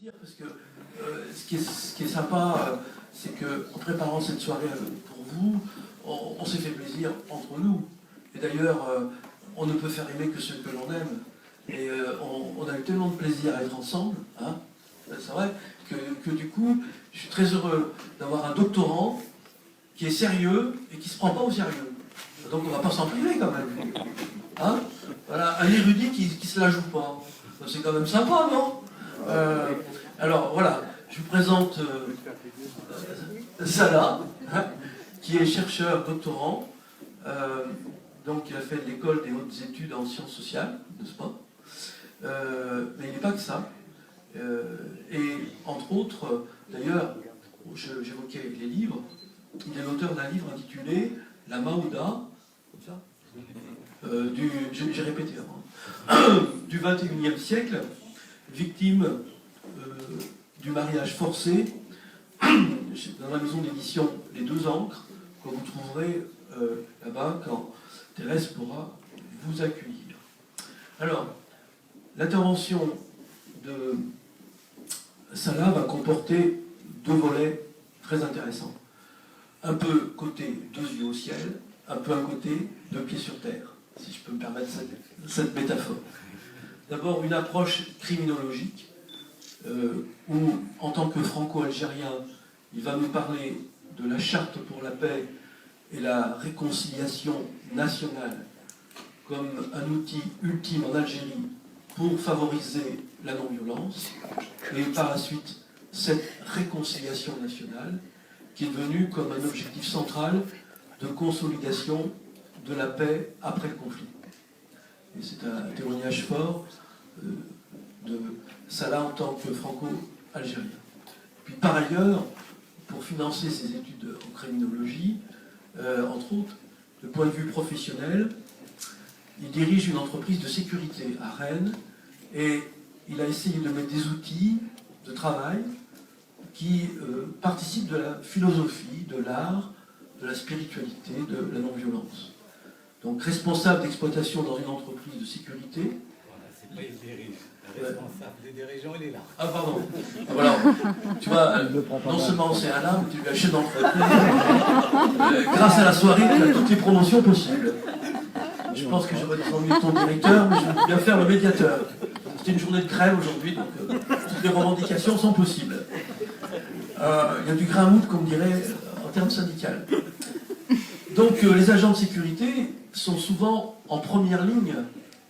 plaisir parce que ce qui est sympa, c'est qu'en préparant cette soirée pour vous, on s'est fait plaisir entre nous. Et d'ailleurs, on ne peut faire aimer que ceux que l'on aime. Et on a eu tellement de plaisir à être ensemble, hein, c'est vrai, que du coup, je suis très heureux d'avoir un doctorant qui est sérieux et qui ne se prend pas au sérieux. Donc on ne va pas s'en priver quand même. Hein, voilà, un érudit qui ne se la joue pas. C'est quand même sympa, non? Alors voilà, je vous présente Salah, hein, qui est chercheur doctorant. Donc il a fait de l'école des hautes études en sciences sociales, n'est-ce pas? Mais il n'est pas que ça. Et entre autres, d'ailleurs, j'évoquais les livres, il est l'auteur d'un livre intitulé La Maouda, comme ça, j'ai répété avant, du 21e siècle, victime du mariage forcé, dans la maison d'édition Les Deux Ancres, que vous trouverez là-bas quand Thérèse pourra vous accueillir. Alors, l'intervention de Salah va comporter deux volets très intéressants. Un peu côté deux yeux au ciel, un peu un côté deux pieds sur terre, si je peux me permettre cette métaphore. D'abord, une approche criminologique, où, en tant que franco-algérien, il va nous parler de la charte pour la paix et la réconciliation nationale comme un outil ultime en Algérie pour favoriser la non-violence, et par la suite, cette réconciliation nationale qui est devenue comme un objectif central de consolidation de la paix après le conflit. Et c'est un témoignage fort de Salah en tant que franco-algérien. Puis par ailleurs, pour financer ses études en criminologie, entre autres, de point de vue professionnel, il dirige une entreprise de sécurité à Rennes et il a essayé de mettre des outils de travail qui participent de la philosophie, de l'art, de la spiritualité, de la non-violence. Donc responsable d'exploitation dans une entreprise de sécurité. Voilà, c'est pas il dirige. Le responsable des dirigeants, il est là. Ah pardon. Voilà. Tu vois, non seulement c'est un âme, tu lui achètes d'entreprise. Grâce à la soirée, tu as toutes les promotions possibles. Je pense que j'aurais descendu ton directeur, mais je vais bien faire le médiateur. C'était une journée de grève aujourd'hui, donc toutes les revendications sont possibles. Il y a du grain à moudre, comme on dirait, en termes syndicaux. Donc les agents de sécurité sont souvent en première ligne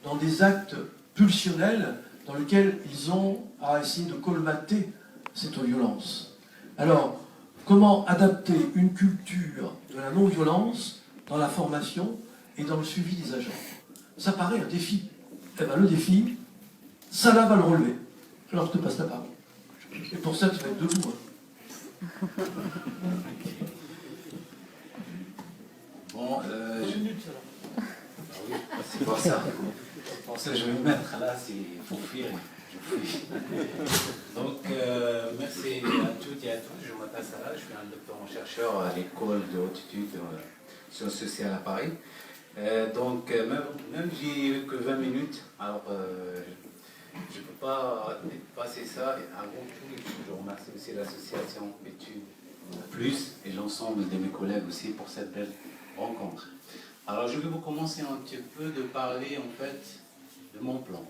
dans des actes pulsionnels dans lesquels ils ont à essayer de colmater cette violence. Alors, comment adapter une culture de la non-violence dans la formation et dans le suivi des agents? Ça paraît un défi. Eh bien, le défi, Salah va le relever. Alors, je te passe la parole. Et pour ça, tu vas être debout. Bon, c'est pour ça. Pour ça, je vais me mettre là, il faut fuir. Donc, merci à toutes et à tous. Je m'appelle Salah, je suis un doctorant chercheur à l'école de haute études sciences sociales à Paris. Donc, même j'ai eu que 20 minutes, alors je ne peux pas dépasser ça. Et avant tout, je remercie aussi l'association Études Plus et l'ensemble de mes collègues aussi pour cette belle rencontre. Alors, je vais vous commencer un petit peu de parler en fait de mon plan.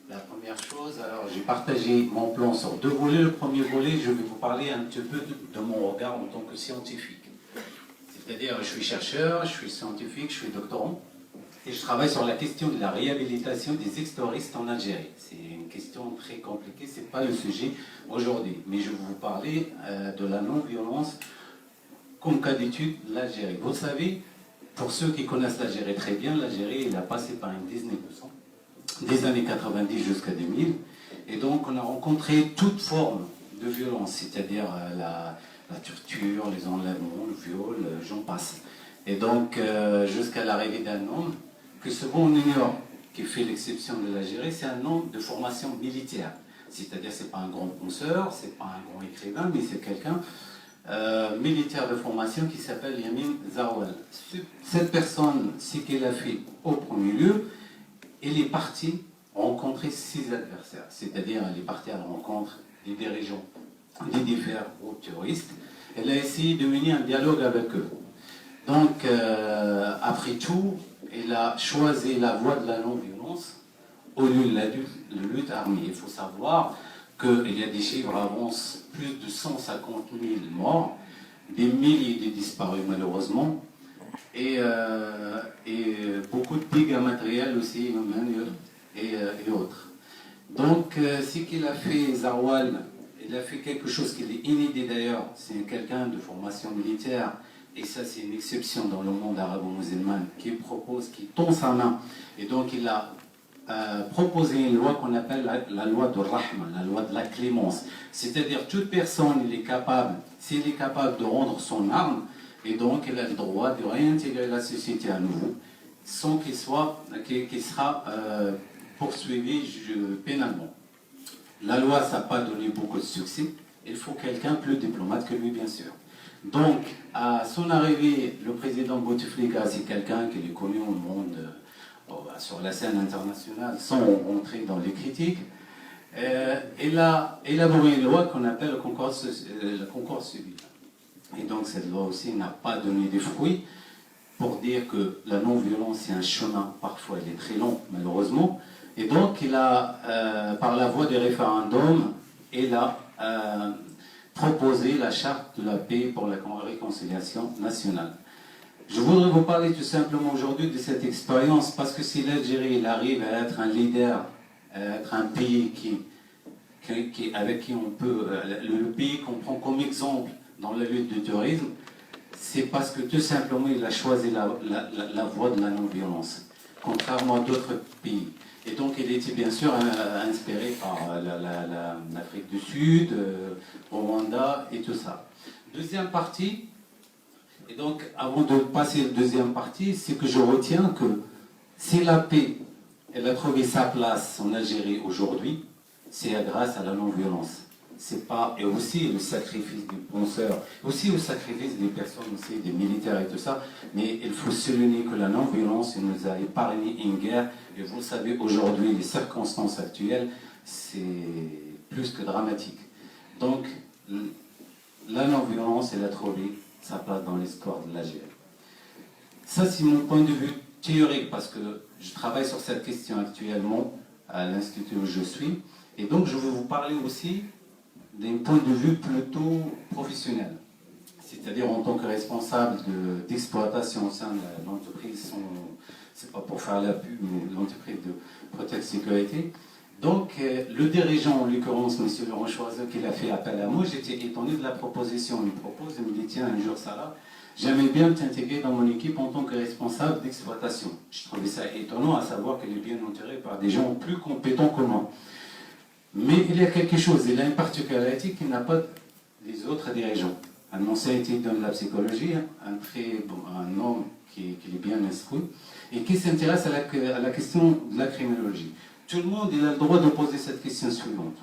La première chose, alors j'ai partagé mon plan sur deux volets. Le premier volet, je vais vous parler un petit peu de mon regard en tant que scientifique. C'est-à-dire, je suis chercheur, je suis scientifique, je suis doctorant, et je travaille sur la question de la réhabilitation des ex-terroristes en Algérie. C'est une question très compliquée, ce n'est pas le sujet aujourd'hui. Mais je vais vous parler de la non-violence comme cas d'étude de l'Algérie. Vous savez, pour ceux qui connaissent l'Algérie très bien, l'Algérie a passé par une négociation des années 90 jusqu'à 2000. Et donc, on a rencontré toute forme de violence, c'est-à-dire la torture, les enlèvements, le viol, j'en passe. Et donc, jusqu'à l'arrivée d'un homme que souvent on ignore, qui fait l'exception de l'Algérie, c'est un homme de formation militaire. C'est-à-dire, ce n'est pas un grand penseur, ce n'est pas un grand écrivain, mais c'est quelqu'un militaire de formation qui s'appelle Yamin Zaroual. Cette personne, ce qu'elle a fait au premier lieu, elle est partie rencontrer 6 adversaires. C'est-à-dire, elle est partie à la rencontre des dirigeants des différents groupes terroristes. Elle a essayé de mener un dialogue avec eux. Donc, après tout, elle a choisi la voie de la non-violence au lieu de la lutte armée. Il faut savoir qu'il y a des chiffres avancent plus de 150 000 morts, des milliers de disparus malheureusement, et beaucoup de dégâts matériels aussi, humains et autres. Donc, ce qu'il a fait, Zarwal, il a fait quelque chose qui est inédit d'ailleurs. C'est quelqu'un de formation militaire, et ça c'est une exception dans le monde arabo-musulman, qui propose, qui tend sa main. Et donc il a proposé une loi qu'on appelle la loi de Rahma, la loi de la clémence. C'est-à-dire toute personne, il est capable, s'il est capable de rendre son arme, et donc il a le droit de réintégrer la société à nouveau, sans qu'il sera poursuivi pénalement. La loi, ça n'a pas donné beaucoup de succès. Il faut quelqu'un plus diplomate que lui, bien sûr. Donc, à son arrivée, le président Bouteflika, c'est quelqu'un qui est connu au monde, sur la scène internationale, sans entrer dans les critiques. Il a élaboré une loi qu'on appelle le concours civil. Et donc, cette loi aussi n'a pas donné des fruits, pour dire que la non-violence, c'est un chemin, parfois il est très long, malheureusement. Et donc, il a, par la voie des référendums, il a proposé la charte de la paix pour la réconciliation nationale. Je voudrais vous parler tout simplement aujourd'hui de cette expérience, parce que si l'Algérie arrive à être un leader, à être un pays avec qui on peut, le pays qu'on prend comme exemple dans la lutte du terrorisme, c'est parce que tout simplement il a choisi la voie de la non-violence, contrairement à d'autres pays. Et donc il était bien sûr inspiré par l'Afrique du Sud, Rwanda et tout ça. Deuxième partie, et donc avant de passer à la deuxième partie, c'est que je retiens que si la paix, elle a trouvé sa place en Algérie aujourd'hui, c'est grâce à la non-violence. C'est pas, et aussi le sacrifice des penseurs, aussi le sacrifice des personnes, aussi des militaires et tout ça, mais il faut souligner que la non-violence nous a épargné une guerre, et vous le savez aujourd'hui, les circonstances actuelles, c'est plus que dramatique. Donc, la non-violence, elle a trouvé sa place dans l'histoire de l'Algérie. Ça, c'est mon point de vue théorique, parce que je travaille sur cette question actuellement à l'Institut où je suis, et donc je vais vous parler aussi d'un point de vue plutôt professionnel, c'est-à-dire en tant que responsable d'exploitation au sein de l'entreprise, c'est pas pour faire la pub, mais l'entreprise de protection sécurité. Donc le dirigeant, en l'occurrence M. Laurent Choiseul, qui a fait appel à moi, j'étais étonné de la proposition. Il me propose, il me dit tiens, un jour ça là, j'aimais bien t'intégrer dans mon équipe en tant que responsable d'exploitation. Je trouvais ça étonnant, à savoir qu'elle est bien entourée par des gens plus compétents que moi. Mais il y a quelque chose, il a une particularité qu'il n'a pas les autres dirigeants. Un ancien étudiant dans la psychologie, un homme qui est bien instruit, et qui s'intéresse à la question de la criminologie. Tout le monde il a le droit de poser cette question suivante.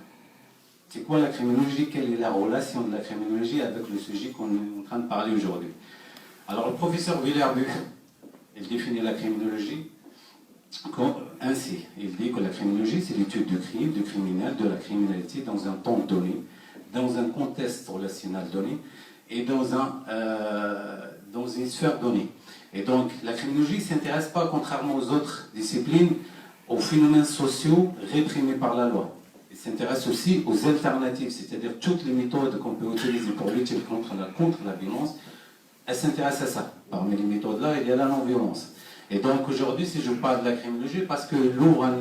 C'est quoi la criminologie? Quelle est la relation de la criminologie avec le sujet qu'on est en train de parler aujourd'hui? Alors le professeur Villerbu, il définit la criminologie ainsi. Il dit que la criminologie, c'est l'étude du crime, du criminel, de la criminalité dans un temps donné, dans un contexte relationnel donné et dans une sphère donnée. Et donc, la criminologie ne s'intéresse pas, contrairement aux autres disciplines, aux phénomènes sociaux réprimés par la loi. Elle s'intéresse aussi aux alternatives, c'est-à-dire toutes les méthodes qu'on peut utiliser pour lutter contre la violence. Elle s'intéresse à ça. Parmi les méthodes-là, il y a la non-violence. Et donc aujourd'hui, si je parle de la criminologie, parce que l'ouvre un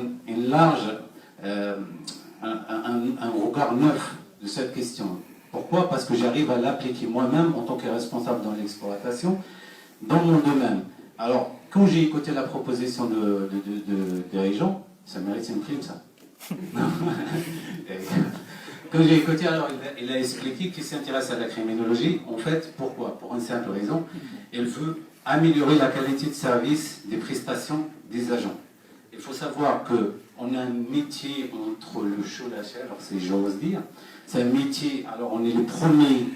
regard neuf de cette question. Pourquoi? Parce que j'arrive à l'appliquer moi-même en tant que responsable dans l'exploitation, dans mon domaine. Alors, quand j'ai écouté la proposition de dirigeant, ça mérite une prime, ça. Quand j'ai écouté, alors il a expliqué qu'il s'intéresse à la criminologie. En fait, pourquoi? Pour une simple raison. Il veut améliorer la qualité de service des prestations des agents. Il faut savoir qu'on a un métier entre le chaud et la chaleur, si j'ose dire. C'est un métier, alors on est les premières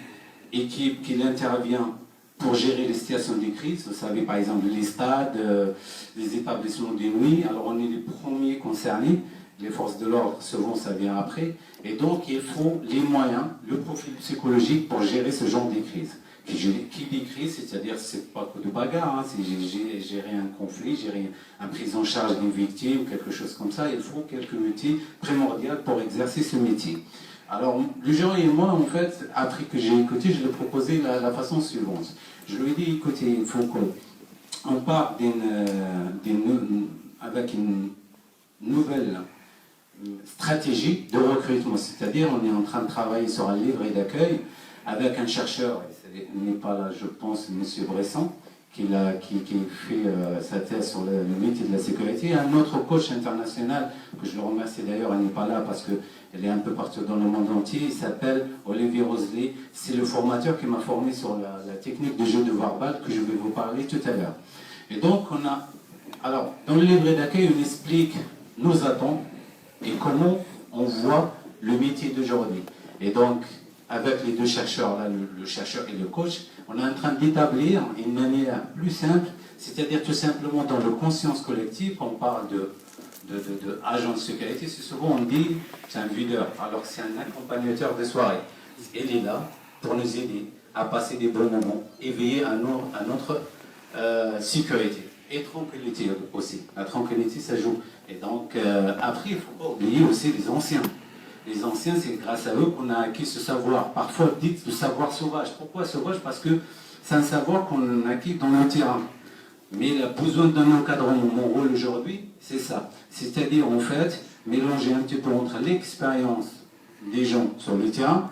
équipes qui intervient pour gérer les situations de crise. Vous savez, par exemple, les stades, les établissements de nuit, alors on est les premiers concernés. les forces de l'ordre, souvent ça vient après, et donc il faut les moyens, le profil psychologique pour gérer ce genre de crise. Qui dit crise, c'est-à-dire c'est pas que de bagarre, hein, c'est gérer un conflit, gérer une prise en charge d'une victime ou quelque chose comme ça. Il faut quelques outils primordiaux pour exercer ce métier. Alors, le jury et moi, en fait, après que j'ai écouté, je lui ai proposé la façon suivante. Je lui ai dit, écoutez, il faut qu'on parte avec une nouvelle stratégie de recrutement. C'est-à-dire, on est en train de travailler sur un livret d'accueil avec un chercheur, il n'est pas là, je pense, M. Bresson, qui fait sa thèse sur le métier de la sécurité, et un autre coach international, que je le remercie d'ailleurs, elle n'est pas là parce qu'elle est un peu partout dans le monde entier, il s'appelle Olivier Roselet, c'est le formateur qui m'a formé sur la technique de jeu de Warbal que je vais vous parler tout à l'heure. Et donc, alors, dans le livret d'accueil, on explique nos attentes et comment on voit le métier d'aujourd'hui. Et donc, avec les deux chercheurs, là, le chercheur et le coach, on est en train d'établir une manière plus simple, c'est-à-dire tout simplement dans le conscience collective, on parle de agent de sécurité, c'est souvent on dit c'est un videur, alors c'est un accompagnateur de soirée. Il est là pour nous aider à passer des bons moments et veiller à notre sécurité. Et tranquillité aussi. La tranquillité, ça joue. Et donc, après, il ne faut pas oublier aussi les anciens. Les anciens, c'est grâce à eux qu'on a acquis ce savoir. Parfois, dites le savoir sauvage. Pourquoi sauvage? Parce que c'est un savoir qu'on a acquis dans le terrain. Mais il a besoin d'un encadrement. Mon rôle aujourd'hui, c'est ça. C'est-à-dire, en fait, mélanger un petit peu entre l'expérience des gens sur le terrain,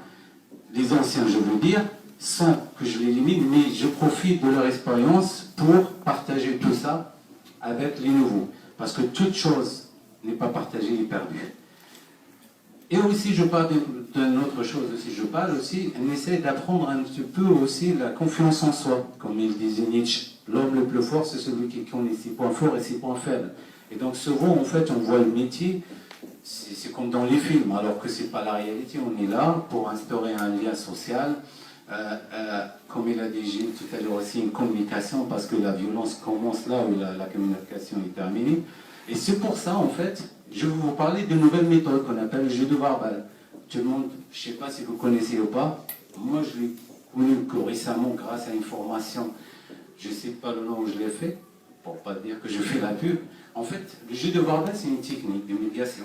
les anciens, je veux dire, sans que je l'élimine, mais je profite de leur expérience pour partager tout ça avec les nouveaux. Parce que toute chose n'est pas partagée et perdue. Et aussi, je parle d'une autre chose aussi. Je parle aussi, on essaie d'apprendre un petit peu aussi la confiance en soi. Comme il disait Nietzsche, l'homme le plus fort, c'est celui qui connaît ses points forts et ses points faibles. Et donc souvent, en fait, on voit le métier, c'est comme dans les films, alors que ce n'est pas la réalité. On est là pour instaurer un lien social. Comme il a dit Gilles tout à l'heure aussi, une communication, parce que la violence commence là où la communication est terminée. Et c'est pour ça, en fait, je vais vous parler d'une nouvelle méthode qu'on appelle le jeu de Warbal. Tout le monde, je ne sais pas si vous connaissez ou pas, moi je l'ai connu que récemment grâce à une formation, je ne sais pas le nom où je l'ai fait, pour ne pas dire que je fais la pub. En fait, le jeu de Warbal, c'est une technique de médiation,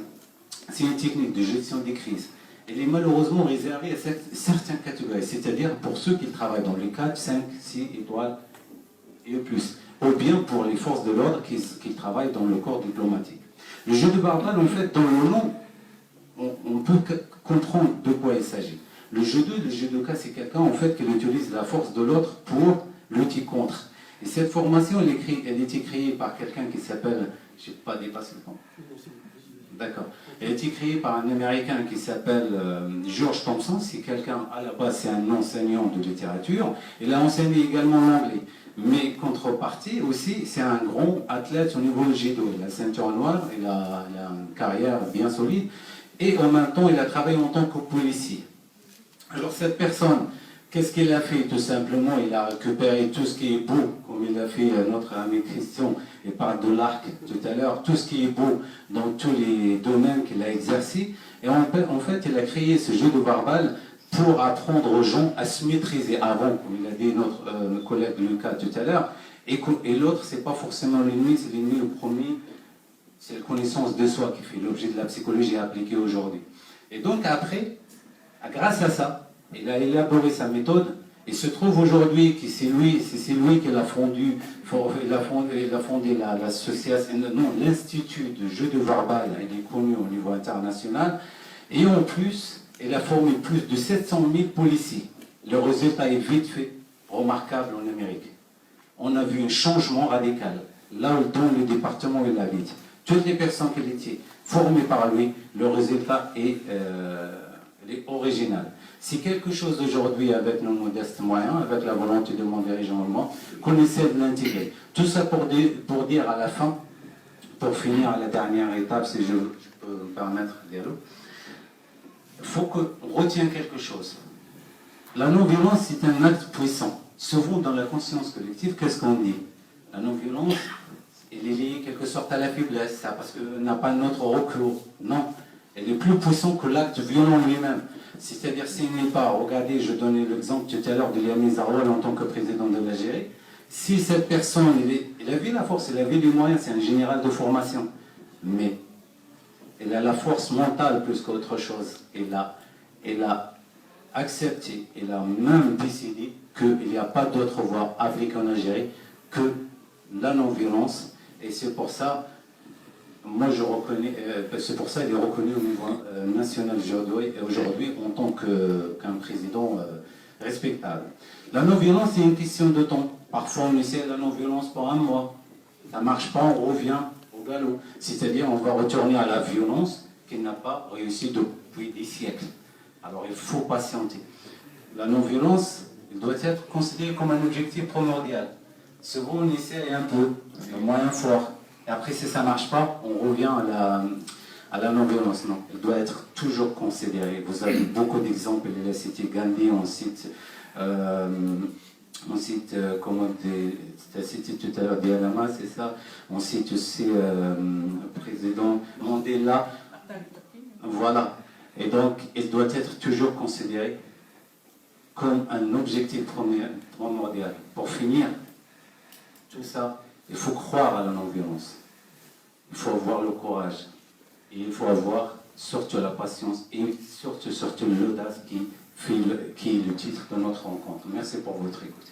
c'est une technique de gestion des crises. Elle est malheureusement réservée à certaines catégories, c'est-à-dire pour ceux qui travaillent dans les 4, 5, 6 étoiles et plus, ou bien pour les forces de l'ordre qui travaillent dans le corps diplomatique. Le jeu de Warbal, en fait, dans le nom, on peut comprendre de quoi il s'agit. Le judoka, c'est quelqu'un, en fait, qui utilise la force de l'autre pour lutter contre. Et cette formation, elle a été créée par quelqu'un qui s'appelle, je n'ai pas dépassé le temps. D'accord. Elle a été créée par un Américain qui s'appelle George Thompson. C'est quelqu'un, à la base, c'est un enseignant de littérature. Il a enseigné également l'anglais. Mais contrepartie aussi, c'est un grand athlète au niveau du judo. Il a la ceinture noire, il a une carrière bien solide. Et en même temps, il a travaillé en tant que policier. Alors cette personne, qu'est-ce qu'il a fait? Tout simplement, il a récupéré tout ce qui est beau, comme il a fait notre ami Christian, il parle de l'arc tout à l'heure, tout ce qui est beau dans tous les domaines qu'il a exercé. Et en fait, il a créé ce jeu de Warbal pour apprendre aux gens à se maîtriser avant, comme il a dit notre collègue Lucas tout à l'heure. Et l'autre, c'est pas forcément l'ennemi, c'est l'ennemi le premier, c'est la connaissance de soi qui fait l'objet de la psychologie appliquée aujourd'hui. Et donc après, grâce à ça, il a élaboré sa méthode. Il se trouve aujourd'hui que c'est lui qui l'a fondé l'association, non, l'Institut de jeu de Warbal. Il est connu au niveau international. Et en plus, il a formé plus de 700 000 policiers. Le résultat est vite fait remarquable en Amérique. On a vu un changement radical. Là où dans le département il habite, toutes les personnes qui étaient formées par lui, le résultat est original. C'est quelque chose d'aujourd'hui avec nos modestes moyens, avec la volonté de mon dirigeant allemand, qu'on essaie de l'intégrer. Tout ça pour dire à la fin, pour finir à la dernière étape, si je peux me permettre de dire, il faut qu'on retienne quelque chose. La non-violence, c'est un acte puissant. Souvent, dans la conscience collective, qu'est-ce qu'on dit? La non-violence, il est lié quelque sorte à la faiblesse, ça, parce qu'on n'a pas notre recours. Non, il est plus puissant que l'acte violent lui-même. C'est-à-dire, s'il n'est pas, regardez, je donnais l'exemple tout à l'heure de Liami Zaroual en tant que président de l'Algérie, si cette personne, il a vu la force, il a vu les moyens, c'est un général de formation, mais il a la force mentale plus qu'autre chose. Il a accepté, il a même décidé qu'il n'y a pas d'autre voie appliquée en Algérie que la non-violence. Et c'est pour ça, moi je reconnais, c'est pour ça qu'il est reconnu au niveau national aujourd'hui en tant qu'un président respectable. La non-violence, c'est une question de temps. Parfois on essaie la non-violence pour un mois. Ça ne marche pas, on revient au galop. C'est-à-dire on va retourner à la violence qui n'a pas réussi depuis des siècles. Alors il faut patienter. La non-violence doit être considérée comme un objectif primordial. Souvent on essaie un peu, le moyen fort. Et après si ça ne marche pas, on revient à la non-violence. Non, elle doit être toujours considérée. Vous avez beaucoup d'exemples. Il a cité Gandhi, on cite comment tu as cité tout à l'heure Dialama, c'est ça. On cite aussi le président Mandela. Voilà. Et donc, il doit être toujours considéré comme un objectif primordial. Pour finir, tout ça, il faut croire à la non-violence. Il faut avoir le courage. Et il faut avoir surtout la patience et surtout l'audace qui est le titre de notre rencontre. Merci pour votre écoute.